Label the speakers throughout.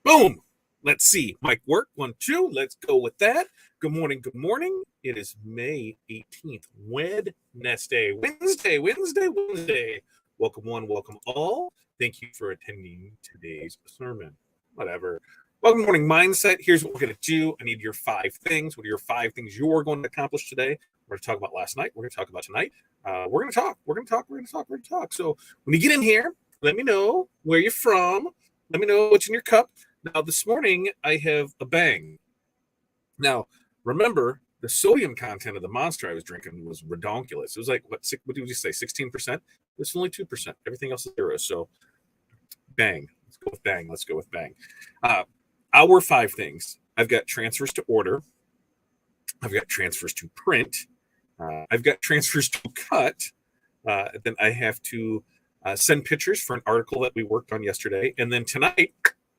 Speaker 1: Boom. Let's see. Mic work. 1, 2. Let's go with that. Good morning. Good morning. It is May 18th. Wednesday. Welcome one. Welcome all. Thank you for attending today's sermon. Whatever. Welcome to Morning Mindset. Here's what we're going to do. I need your 5 things. What are your 5 things you're going to accomplish today? We're going to talk about last night. We're going to talk about tonight. We're going to talk. So when you get in here, let me know where you're from. Let me know what's in your cup. Now, this morning, I have a Bang. Now, remember, the sodium content of the Monster I was drinking was redonkulous. It was like, what did you say, 16%? It's only 2%. Everything else is 0. So, Bang. Let's go with Bang. Our 5 things. I've got transfers to order. I've got transfers to print. I've got transfers to cut. Then I have to send pictures for an article that we worked on yesterday. And then tonight,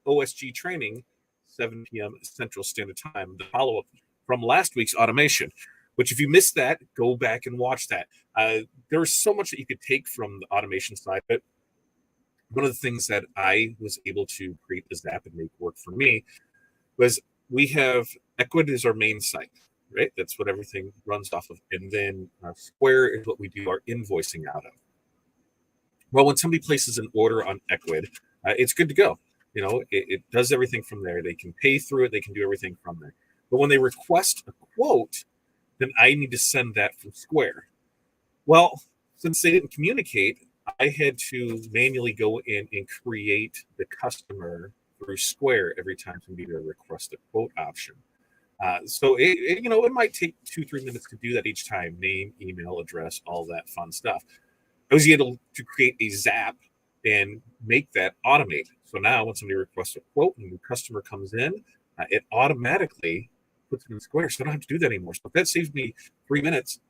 Speaker 1: OSG training, 7 p.m. Central Standard Time, the follow-up from last week's automation, which if you missed that, go back and watch that. There's so much that you could take from the automation side, but one of the things that I was able to create this app and make work for me was we have Equid is our main site, right? That's what everything runs off of. And then Square is what we do our invoicing out of. Well, when somebody places an order on Equid, it's good to go. You know, it does everything from there. They can pay through it. They can do everything from there. But when they request a quote, then I need to send that from Square. Well, since they didn't communicate, I had to manually go in and create the customer through Square every time somebody to request a quote option. So it might take 2-3 minutes to do that each time. Name, email, address, all that fun stuff. I was able to create a Zap and make that automate. So now when somebody requests a quote and the customer comes in, it automatically puts it in Square. So I don't have to do that anymore. So if that saves me 3 minutes,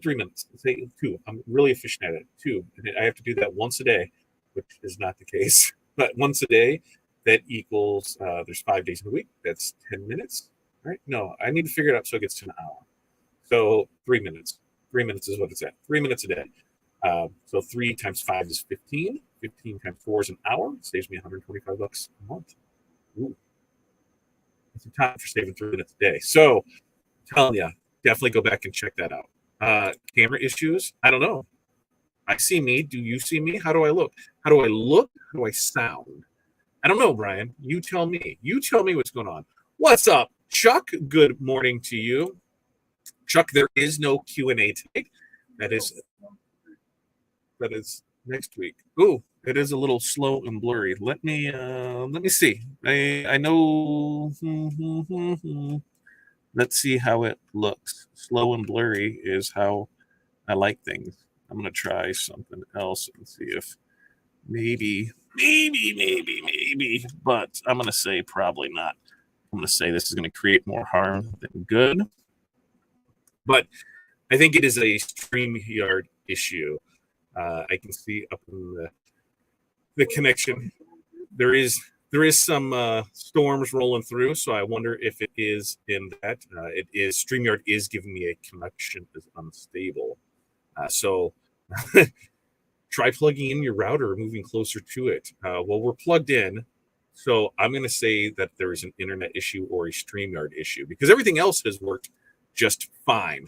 Speaker 1: 3 minutes, say 2. I'm really efficient at it. 2. And I have to do that once a day, which is not the case. But once a day, that equals, there's 5 days in a week. That's 10 minutes, right? No, I need to figure it out so it gets to an hour. So 3 minutes. 3 minutes is what it's at. 3 minutes a day. So 3 times 5 is 15. 15 times 4 is an hour. It saves me $125 a month. Ooh. That's some time for saving 3 minutes a day. So I'm telling you, definitely go back and check that out. Camera issues, I don't know. I see me. Do you see me? How do I look? How do I sound? I don't know, Brian. You tell me. You tell me what's going on. What's up, Chuck? Good morning to you. Chuck, there is no Q&A tonight. That is next week. Ooh, it is a little slow and blurry. Let me see. I know. Let's see how it looks. Slow and blurry is how I like things. I'm gonna try something else and see if maybe, but I'm gonna say probably not. I'm gonna say this is gonna create more harm than good. But I think it is a StreamYard issue. I can see up in the connection. There is There is some storms rolling through, so I wonder if it is in that. It is StreamYard is giving me a connection is unstable. So try plugging in your router or moving closer to it. Well, we're plugged in, so I'm going to say that there is an internet issue or a StreamYard issue because everything else has worked just fine.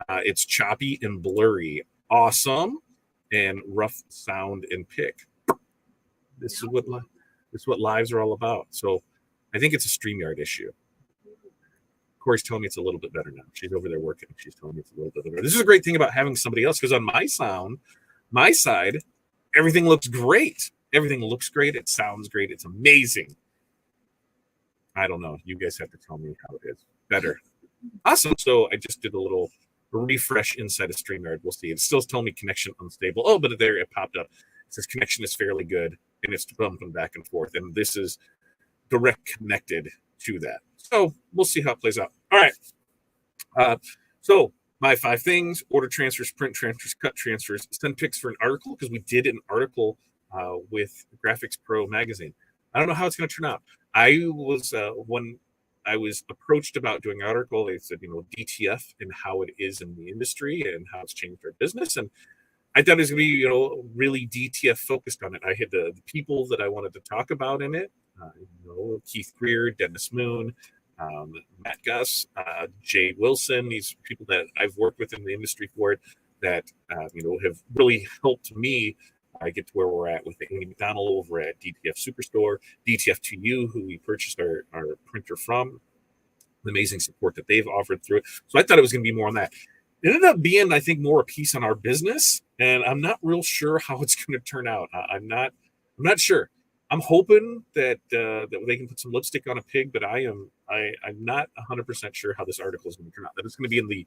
Speaker 1: It's choppy and blurry, awesome, and rough sound and pick. This is what lives are all about. So I think it's a StreamYard issue. Corey's telling me it's a little bit better now. She's over there working. She's telling me it's a little bit better. This is a great thing about having somebody else because on my side, everything looks great. Everything looks great. It sounds great. It's amazing. I don't know. You guys have to tell me how it is. Better. Awesome. So I just did a little refresh inside of StreamYard. We'll see. It's still telling me connection unstable. Oh, but there it popped up. It says connection is fairly good, and it's bumping back and forth. And this is direct connected to that. So we'll see how it plays out. All right. So my 5 things: order transfers, print transfers, cut transfers, send pics for an article, because we did an article with Graphics Pro magazine. I don't know how it's going to turn out. I was when I was approached about doing an article, they said, DTF and how it is in the industry and how it's changed our business. And I thought it was going to be, really DTF focused on it. I had the people that I wanted to talk about in it, Keith Greer, Dennis Moon, Matt Gus, Jay Wilson, these people that I've worked with in the industry for it that, have really helped me get to where we're at with Amy McDonald over at DTF Superstore, DTF2U, who we purchased our printer from, the amazing support that they've offered through it. So I thought it was going to be more on that. It ended up being, I think, more a piece on our business, and I'm not real sure how it's going to turn out. I'm not sure. I'm hoping that that they can put some lipstick on a pig, but I'm not 100% sure how this article is going to turn out. That it's going to be in the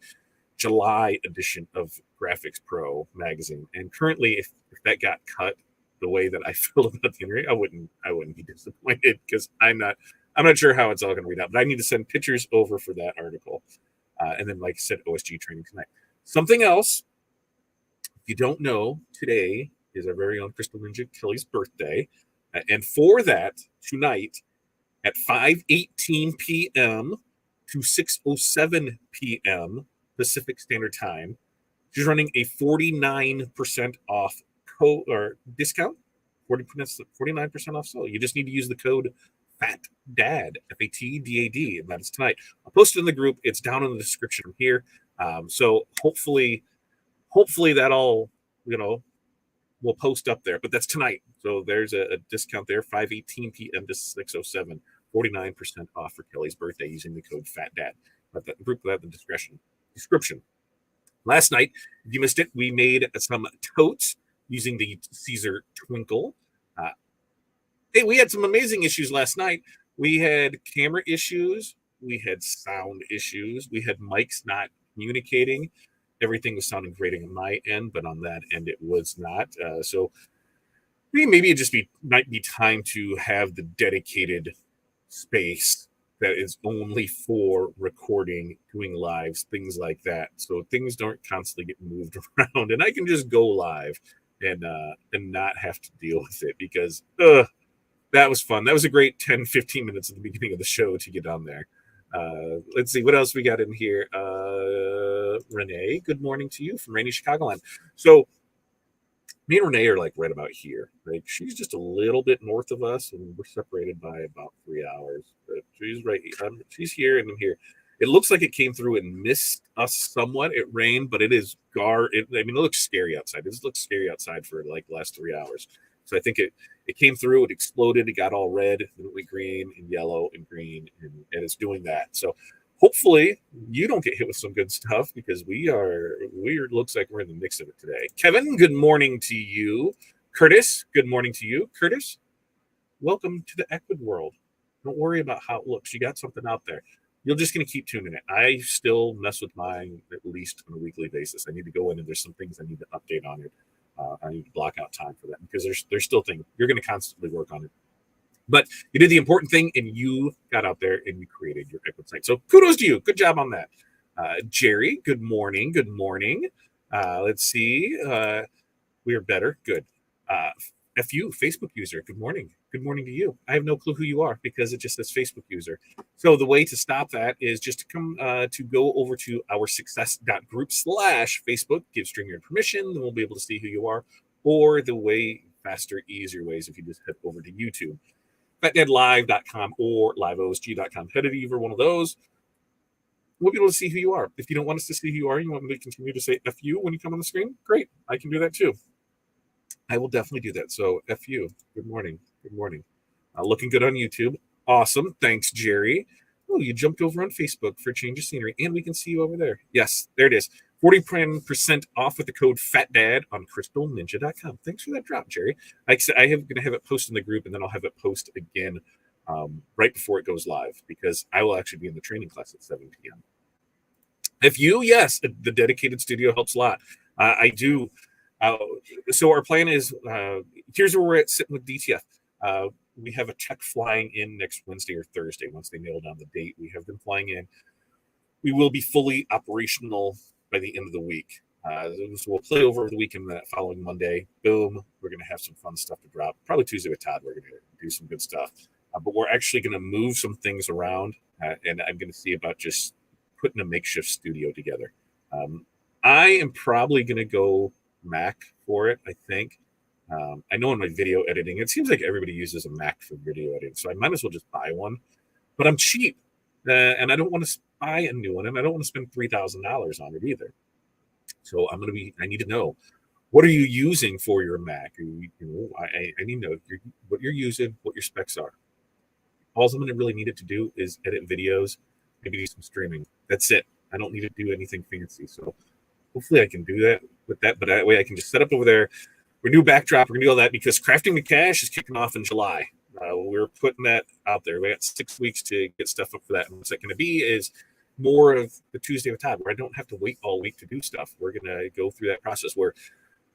Speaker 1: July edition of Graphics Pro magazine, and currently, if that got cut the way that I feel about the interview, I wouldn't be disappointed because I'm not sure how it's all going to read out. But I need to send pictures over for that article, and then, like I said, OSG training tonight. Something else, if you don't know, today is our very own Crystal Ninja Kelly's birthday, and for that tonight at 5:18 p.m. to 6:07 p.m. Pacific Standard Time, she's running a 49% off code or discount, 49% off. So you just need to use the code FATDAD, FATDAD, and that is tonight. I'll post it in the group. It's down in the description here. So hopefully that all, we'll post up there, but that's tonight. So there's a discount there, 5:18 p.m. to 6:07, 49% off for Kelly's birthday using the code FATDAD. Let that group that in the description. Last night, if you missed it, we made some totes using the Siser Twinkle. Hey, we had some amazing issues last night. We had camera issues. We had sound issues. We had mics not communicating. Everything was sounding great on my end, but on that end, it was not. So maybe it just might be time to have the dedicated space that is only for recording, doing lives, things like that. So things don't constantly get moved around, and I can just go live and not have to deal with it, because that was fun. That was a great 10, 15 minutes at the beginning of the show to get on there. Let's see what else we got in here. Renee, good morning to you from rainy Chicagoland. So me and Renee are like right about here. Like, she's just a little bit north of us, and we're separated by about 3 hours. But she's right. She's here, and I'm here. It looks like it came through and missed us somewhat. It rained, but it is it looks scary outside. It looks scary outside for like the last 3 hours. So I think it came through, it exploded, it got all red, then it went green and yellow and green, and it's doing that. So hopefully you don't get hit with some good stuff, because we looks like we're in the mix of it today. Kevin, good morning to you. Curtis, good morning to you. Curtis, welcome to the Equid world. Don't worry about how it looks. You got something out there. You're just going to keep tuning it. I still mess with mine at least on a weekly basis. I need to go in, and there's some things I need to update on it. I need to block out time for that, because there's still things you're going to constantly work on it. But you did the important thing, and you got out there and you created your Equid site. So kudos to you. Good job on that. Jerry, good morning. Good morning. Let's see. We are better. Good. FU, Facebook user. Good morning. good morning to you. I have no clue who you are because it just says Facebook user. So the way to stop that is just to come to go over to our success.group/Facebook, give StreamYard permission, then we'll be able to see who you are. Or the way faster, easier ways if you just head over to YouTube, fatdadlive.com or liveosg.com. Head to either one of those. We'll be able to see who you are. If you don't want us to see who you are, you want me to continue to say F you when you come on the screen? Great. I can do that too. I will definitely do that. So F you. Good morning. Good morning. Looking good on YouTube. Awesome. Thanks, Jerry. Oh, you jumped over on Facebook for a change of scenery, and we can see you over there. Yes, there it is. 40% off with the code FATDAD on crystalninja.com. Thanks for that drop, Jerry. Like I said, I'm going to have it post in the group, and then I'll have it post again right before it goes live because I will actually be in the training class at 7 p.m. If you, yes, the dedicated studio helps a lot. I do. So our plan is, here's where we're at sitting with DTF. We have a check flying in next Wednesday or Thursday. Once they nail down the date, we have them flying in. We will be fully operational by the end of the week. So we'll play over the weekend that following Monday. Boom. We're going to have some fun stuff to drop. Probably Tuesday with Todd. We're going to do some good stuff. But we're actually going to move some things around. And I'm going to see about just putting a makeshift studio together. I am probably going to go Mac for it, I think. I know in my video editing, it seems like everybody uses a Mac for video editing. So I might as well just buy one. But I'm cheap. And I don't want to buy a new one. And I don't want to spend $3,000 on it either. So I need to know, what are you using for your Mac? I need to know what you're using, what your specs are. All I'm going to really need it to do is edit videos, maybe do some streaming. That's it. I don't need to do anything fancy. So hopefully I can do that with that. But that way I can just set up over there. We're new backdrop. We're going to do all that because Crafting the Cash is kicking off in July. We're putting that out there. We got 6 weeks to get stuff up for that. And what's that going to be is more of the Tuesday with Todd, where I don't have to wait all week to do stuff. We're going to go through that process where,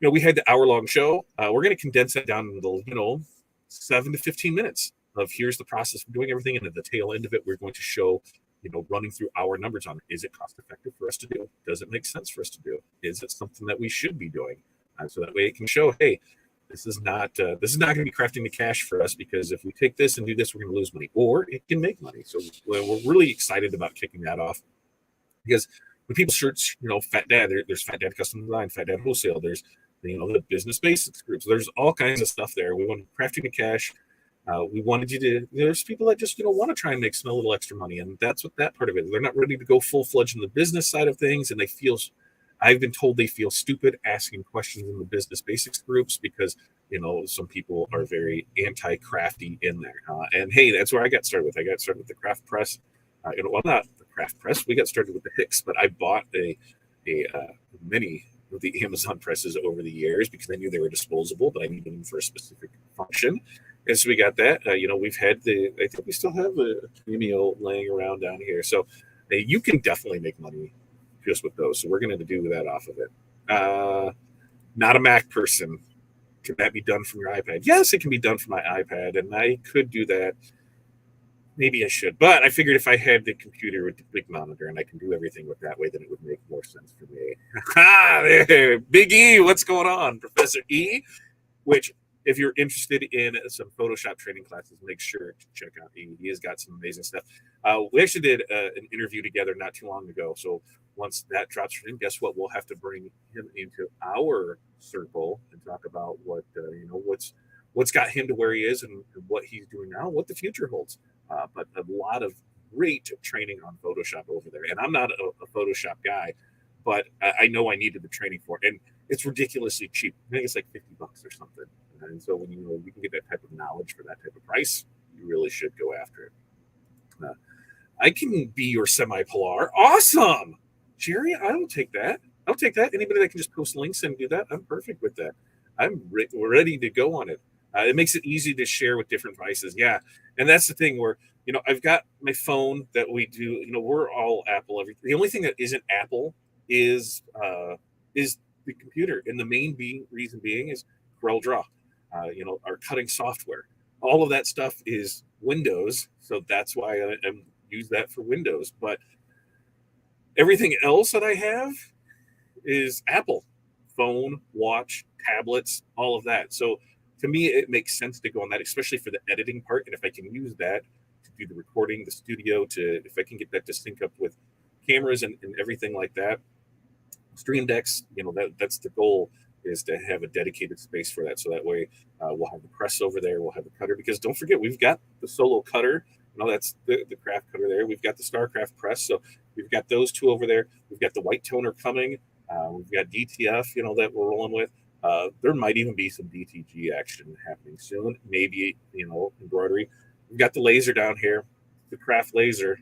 Speaker 1: we had the hour-long show. We're going to condense that down into, 7 to 15 minutes of here's the process of doing everything. And at the tail end of it, we're going to show, running through our numbers on, is it cost-effective for us to do? Does it make sense for us to do? Is it something that we should be doing? So that way it can show, hey, this is not going to be Crafting the Cash for us, because if we take this and do this, we're going to lose money, or it can make money. So we're really excited about kicking that off, because when people search, Fat Dad, there's Fat Dad Custom Design, Fat Dad Wholesale, there's the Business Basics groups. There's all kinds of stuff there. We want Crafting the Cash. We wanted you to. There's people that just want to try and make a little extra money, and that's what that part of it. They're not ready to go full-fledged in the business side of things, and they feel. I've been told they feel stupid asking questions in the Business Basics groups because, some people are very anti-crafty in there. And hey, that's where I got started with. I got started with the Craft Press. Well, not the Craft Press. We got started with the Hicks, but I bought many of the Amazon presses over the years because I knew they were disposable, but I needed them for a specific function. And so we got that. We've had I think we still have a Cameo laying around down here. So you can definitely make money just with those. So we're going to do that off of it. Not a Mac person. Can that be done from your iPad? Yes, it can be done from my iPad, and I could do that. Maybe I should, but I figured if I had the computer with the big monitor and I can do everything with that way, then it would make more sense for me. There, Big E, what's going on, Professor E? Which, if you're interested in some Photoshop training classes, make sure to check out E. He has got some amazing stuff. We actually did an interview together not too long ago. So once that drops for him, guess what? We'll have to bring him into our circle and talk about what's got him to where he is and what he's doing now, what the future holds. But a lot of great training on Photoshop over there. And I'm not a Photoshop guy, but I know I needed the training for it. And it's ridiculously cheap. I think it's like $50 or something. And so when you can get that type of knowledge for that type of price, you really should go after it. I can be your semi-polar. Awesome, Jerry. I will take that. I'll take that. Anybody that can just post links and do that, I'm perfect with that. I'm ready to go on it. It makes it easy to share with different devices. Yeah, and that's the thing where I've got my phone that we do. We're all Apple. The only thing that isn't Apple is the computer, and the main reason being is CorelDRAW. Our cutting software. All of that stuff is Windows, so that's why I use that for Windows. But everything else that I have is Apple. Phone, watch, tablets, all of that. So to me, it makes sense to go on that, especially for the editing part. And if I can use that to do the recording, the studio, if I can get that to sync up with cameras and everything like that, Stream Decks, that's the goal, is to have a dedicated space for that. So that way we'll have the press over there, we'll have the cutter, because don't forget, we've got the solo cutter. That's the craft cutter there. We've got the StarCraft press. So we've got those two over there. We've got the white toner coming. We've got DTF, that we're rolling with. There might even be some DTG action happening soon. Maybe, embroidery. We've got the laser down here, the craft laser.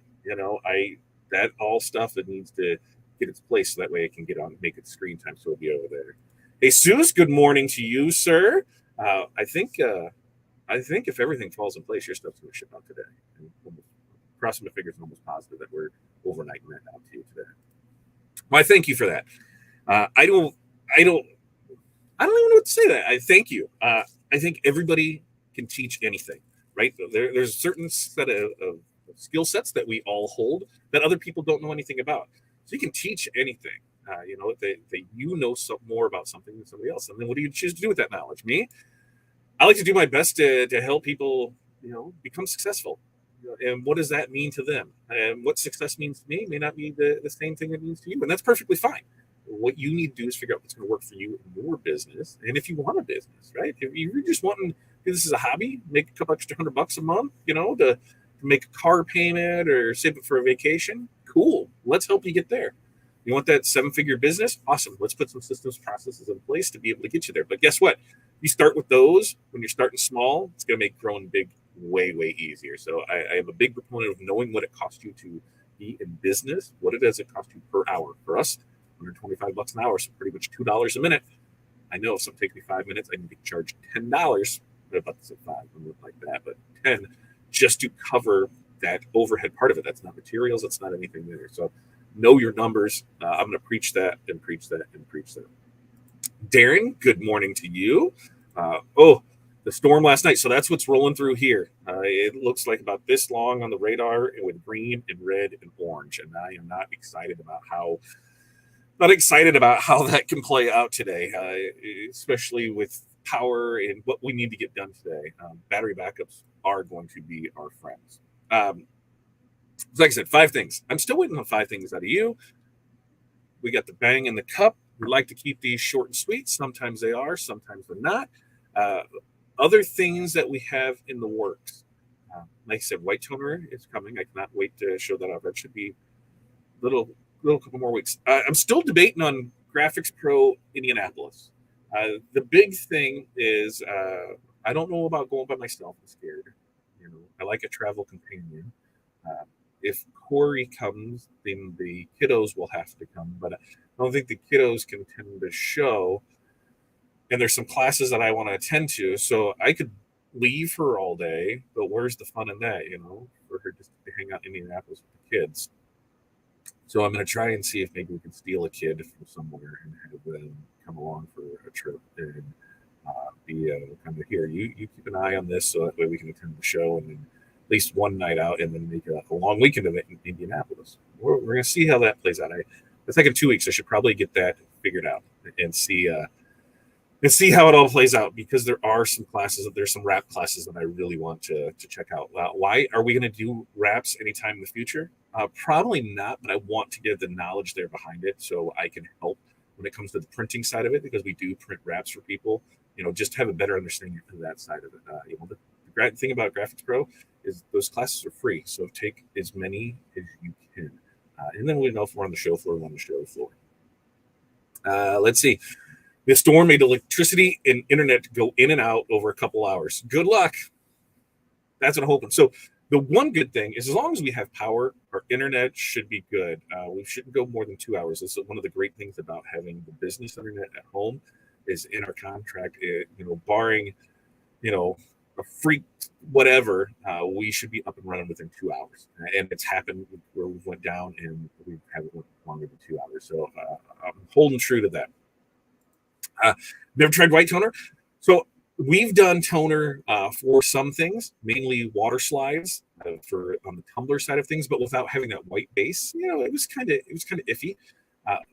Speaker 1: That all stuff that needs to get its place, so that way it can get on, make it screen time. So it'll be over there. Hey, Jesus, good morning to you, sir. I think if everything falls in place, your stuff's going to ship out today. And crossing the fingers, and almost positive that we're overnighting that out to you today. Well, I thank you for that. I don't even know what to say to that. I thank you. I think everybody can teach anything, right? There's a certain set of skill sets that we all hold that other people don't know anything about. So you can teach anything. You know some more about something than somebody else. And then what do you choose to do with that knowledge? Me, I like to do my best to help people, become successful. And what does that mean to them? And what success means to me may not be the same thing it means to you. And that's perfectly fine. What you need to do is figure out what's going to work for you in your business. And if you want a business, right? If you're just wanting to do this as a hobby, make a couple extra $100 a month, to make a car payment or save it for a vacation, cool. Let's help you get there. You want that 7-figure business? Awesome. Let's put some systems, processes in place to be able to get you there. But guess what? You start with those when you're starting small, it's going to make growing big way, way easier. So I am a big proponent of knowing what it costs you to be in business. What does it cost you per hour? For us, $125 an hour, so pretty much $2 a minute. I know if something takes me 5 minutes, I need to charge $10. I'm about to say 5, something like that, but 10 just to cover that overhead part of it. That's not materials. That's not anything there. So know your numbers. I'm going to preach that and preach that and preach that. Darren, good morning to you. The storm last night. So that's what's rolling through here. It looks like about this long on the radar with green and red and orange. And I am not excited about how that can play out today, especially with power and what we need to get done today. Battery backups are going to be our friends. Like I said, 5 things. I'm still waiting on 5 things out of you. We got the bang in the cup. We like to keep these short and sweet. Sometimes they are, sometimes they're not. Other things that we have in the works. Like I said, white toner is coming. I cannot wait to show that off. That should be a little couple more weeks. I'm still debating on Graphics Pro Indianapolis. The big thing is I don't know about going by myself. I'm scared. I like a travel companion. If Corey comes, then the kiddos will have to come, but I don't think the kiddos can attend the show. And there's some classes that I want to attend to, so I could leave her all day, but where's the fun in that, for her just to hang out in Indianapolis with the kids? So I'm going to try and see if maybe we can steal a kid from somewhere and have them come along for a trip and be kind of here. You keep an eye on this, so that way we can attend the show and then at least one night out, and then make a long weekend of it in Indianapolis. We're going to see how that plays out. I think in 2 weeks I should probably get that figured out and see how it all plays out, because there are some classes, there's some rap classes that I really want to check out. Why are we going to do raps anytime in the future? Probably not, but I want to get the knowledge there behind it so I can help when it comes to the printing side of it, because we do print raps for people, just to have a better understanding of that side of it. The great thing about Graphics Pro is those classes are free, so take as many as you can. And then we know if we're on the show floor, we're on the show floor. Let's see. The storm made electricity and internet go in and out over a couple hours. Good luck. That's what I'm hoping. So the one good thing is, as long as we have power, our internet should be good. We shouldn't go more than 2 hours. This is one of the great things about having the business internet at home, is in our contract, barring, a freak whatever, we should be up and running within 2 hours. And it's happened where we went down and we haven't went longer than 2 hours. So I'm holding true to that. Never tried white toner. So we've done toner for some things, mainly water slides for on the tumbler side of things, but without having that white base. It was kind of iffy.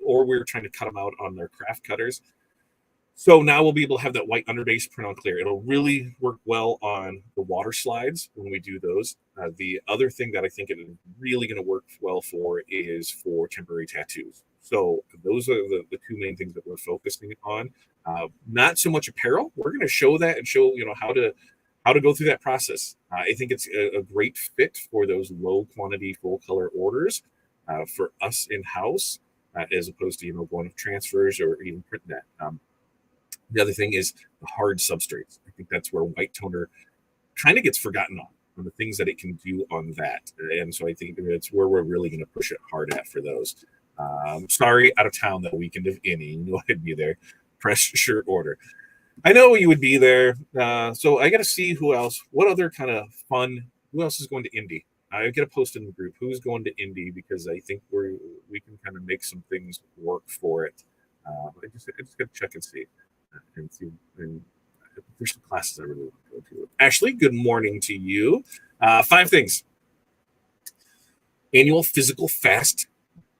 Speaker 1: Or we were trying to cut them out on their craft cutters. So now we'll be able to have that white underbase print on clear. It'll really work well on the water slides when we do those. The other thing that I think it is really going to work well for is for temporary tattoos. So those are the two main things that we're focusing on. Not so much apparel. We're going to show that and show how to go through that process. I think it's a great fit for those low quantity full color orders for us in house, as opposed to going to transfers or even print that. The other thing is the hard substrates. I think that's where white toner kind of gets forgotten on the things that it can do on that. And so I think it's where we're really going to push it hard at for those. Sorry, out of town that weekend of any. Knew I'd be there. Press shirt order. I know you would be there. So I got to see who else. What other kind of fun? Who else is going to Indy? I got to post in the group who's going to Indy, because I think we can kind of make some things work for it. I just got to check and see. And there's some classes I really want to go to. Ashley, good morning to you. 5 things. Annual physical fast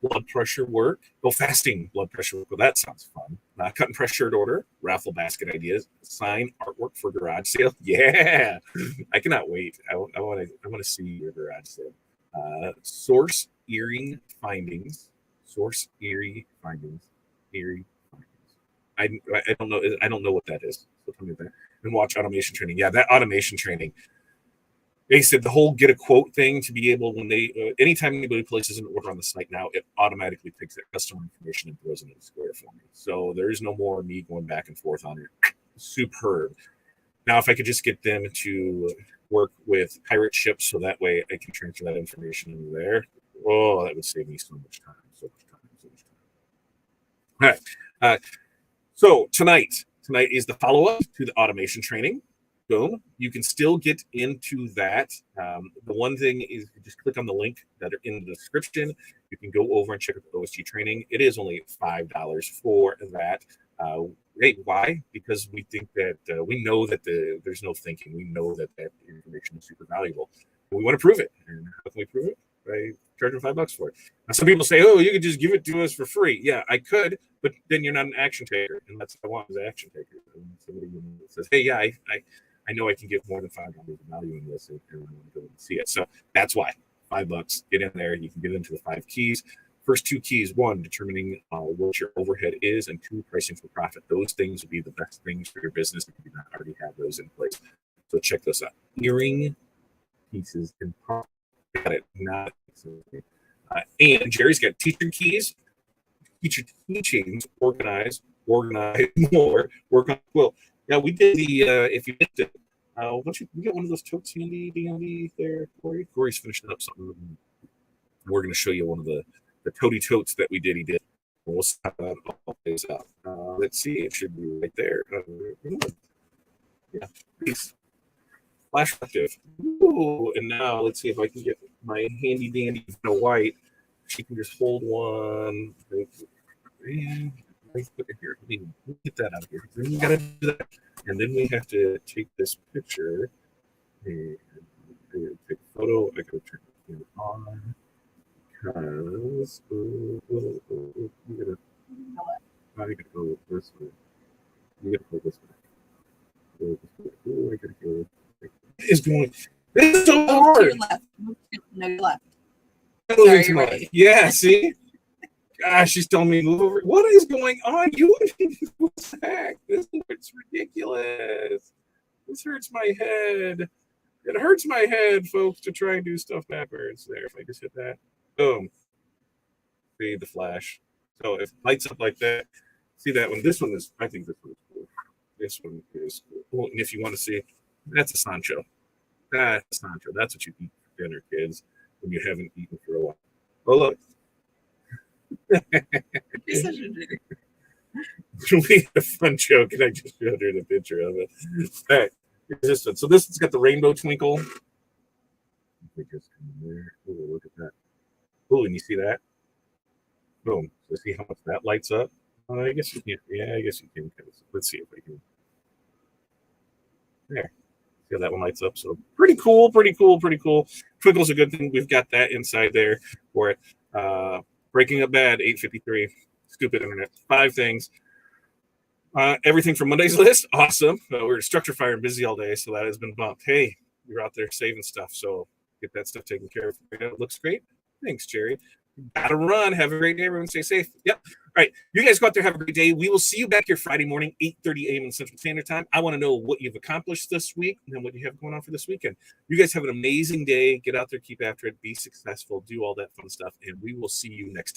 Speaker 1: blood pressure work. Fasting blood pressure work. Well, that sounds fun. Cut and press shirt order. Raffle basket ideas. Sign artwork for garage sale. Yeah, I cannot wait. I want to see your garage sale. Source earring findings. Source eerie findings. Eerie. I don't know. I don't know what that is. So tell me that. And watch automation training. Yeah, that automation training. They said the whole get a quote thing to be able, when they anytime anybody places an order on the site now, it automatically takes that customer information and throws it in the square for me. So there is no more me going back and forth on it. Superb. Now, if I could just get them to work with pirate ships, so that way I can transfer that information into there. Oh, that would save me so much time. So much time. All right. So tonight is the follow-up to the automation training. Boom. You can still get into that. The one thing is, you just click on the link that are in the description. You can go over and check out the OST training. It is only $5 for that. Hey, why? Because we think that we know that there's no thinking. We know that information is super valuable. And we want to prove it. And how can we prove it? By charging $5 for it. Now, some people say, "Oh, you could just give it to us for free." Yeah, I could, but then you're not an action taker, and that's what I want, is an action taker. And somebody says, "Hey, yeah, I know I can get more than $5 of value in this, and I want to go and see it." So that's why $5. Get in there. You can get into the 5 keys. First 2 keys: 1, determining what your overhead is, and 2, pricing for profit. Those things will be the best things for your business if you do not already have those in place. So check those out. Earring pieces and profit. Got it. Not and Jerry's got teacher keys, teacher teachings, organize more, work on quilt. Yeah, we did the if you missed it, don't you get one of those totes handy there, Corey? Corey's finishing up something. We're going to show you one of the toady totes that we did. He did. We'll see how that all plays out. Let's see. It should be right there. Yeah. Peace. Flash active. Ooh, and now let's see if I can get my handy dandy white. She can just hold one. And let's put it here. Let me get that out of here. Then we gotta do that. And then we have to take this picture and take a photo. I gotta turn it on because I gotta go this way. You gotta go this way. I gotta go. Is going. This is so hard.
Speaker 2: No, you're left.
Speaker 1: Sorry, you're right. Yeah, see? Gosh, she's telling me move over. What is going on? What the heck? This is ridiculous. This hurts my head. It hurts my head, folks, to try and do stuff backwards. There, if I just hit that. Boom. See the flash. So if it lights up like that, see that one. This one is, I think this one is cool. This one is cool. And if you want to see, that's a Sancho. That's Sancho. That's what you eat for dinner, kids, when you haven't eaten for a while. Oh, look.
Speaker 2: You're such a jerk.
Speaker 1: We had a fun joke, and I just showed her the picture of it. All right. Here's this one. So this has got the rainbow twinkle. We just come there. Oh, look at that. Oh, and you see that? Boom. So see how much that lights up? I guess you can. Yeah, I guess you can. Let's see if we can. There. See how that one lights up? So pretty cool, pretty cool, pretty cool. Twinkle's a good thing. We've got that inside there for it. Breaking Up Bad, 853. Stupid internet. 5 things. Everything from Monday's list, awesome. We're structure fire and busy all day, so that has been bumped. Hey, you're out there saving stuff, so get that stuff taken care of. It looks great. Thanks, Jerry. Gotta run. Have a great day, everyone. Stay safe. Yep. All right. You guys go out there. Have a great day. We will see you back here Friday morning, 8:30 a.m. Central Standard Time. I want to know what you've accomplished this week and then what you have going on for this weekend. You guys have an amazing day. Get out there, keep after it, be successful, do all that fun stuff, and we will see you next time.